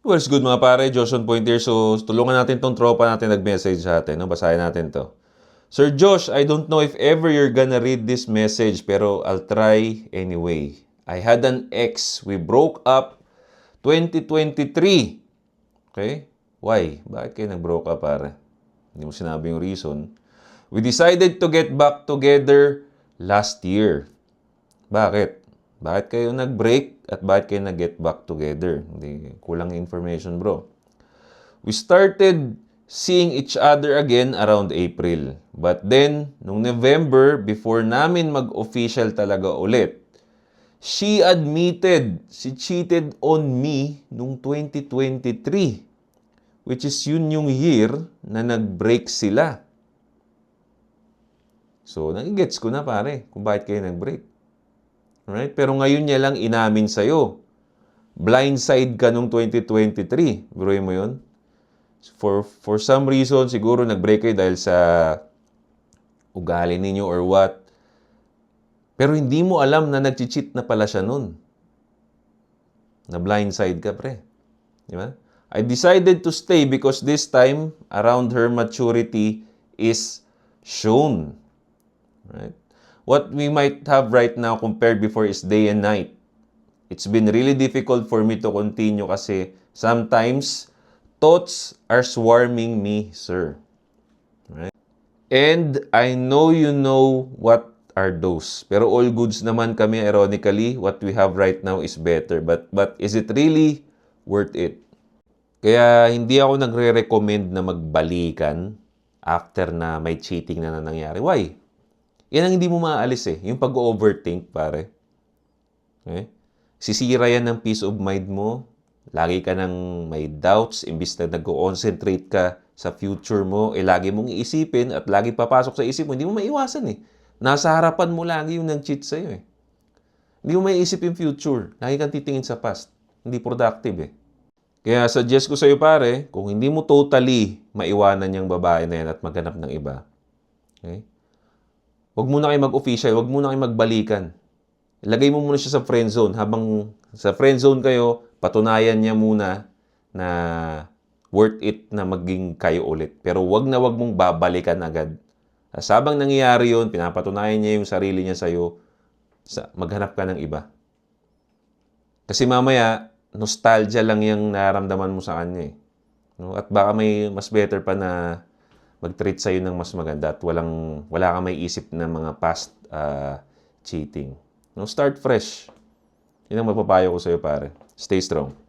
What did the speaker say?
What's good mga pare, Joshon Point here. So, tulungan natin tong tropa natin nag-message sa atin. No? Basahin natin to. Sir Josh, I don't know if ever you're gonna read this message, pero I'll try anyway. I had an ex. We broke up 2023. Okay? Why? Bakit kayo nag-broke up, pare? Hindi mo sinabi yung reason. We decided to get back together last year. Bakit? Bakit kayo nag-break at bakit kayo nag-get back together? Hindi, kulang information, bro. We started seeing each other again around April. But then, nung November, before namin mag-official talaga ulit, she admitted she cheated on me nung 2023. Which is yun yung year na nag-break sila. So, nagigets ko na pare kung bakit kayo nag-break. Alright? Pero ngayon niya lang inamin sa'yo. Blindside ka nung 2023. Biruin mo yun? For some reason, siguro nag-break kayo dahil sa ugali ninyo or what. Pero hindi mo alam na nag-cheat na pala siya nun. Na blindside ka, pre. Di ba? I decided to stay because this time, around her maturity is shown. Right? What we might have right now compared before is day and night. It's been really difficult for me to continue kasi sometimes thoughts are swarming me, sir. Right? And I know you know what are those. Pero all goods naman kami, ironically. What we have right now is better. But is it really worth it? Kaya hindi ako nagre-recommend na magbalikan after na may cheating na nangyari. Why? Yan ang hindi mo maaalis eh. Yung pag-overthink, pare. Okay? Sisira yan ng peace of mind mo. Lagi ka nang may doubts. Imbis na nag-concentrate ka sa future mo, lagi mong iisipin at lagi papasok sa isip mo. Hindi mo maiwasan eh. Nasa harapan mo lagi yung nag-cheat sa'yo eh. Hindi mo maiisip yung future. Lagi kang titingin sa past. Hindi productive eh. Kaya suggest ko sa'yo pare, kung hindi mo totally maiwanan yung babae na yan at maghanap ng iba, okay? Huwag muna kayo mag-official, huwag muna kayo magbalikan. Ilagay mo muna siya sa friend zone. Habang sa friend zone kayo, patunayan niya muna na worth it na maging kayo ulit. Pero huwag na huwag mong babalikan agad. Habang nangyayari yun, pinapatunayan niya yung sarili niya sa'yo, maghanap ka ng iba. Kasi mamaya, nostalgia lang yung nararamdaman mo sa kanya eh. No? At baka may mas better pa na mag-treat sa'yo ng mas maganda at wala kang may isip na mga past cheating. No? Start fresh. Yun ang mapapayo ko sa'yo, pare. Stay strong.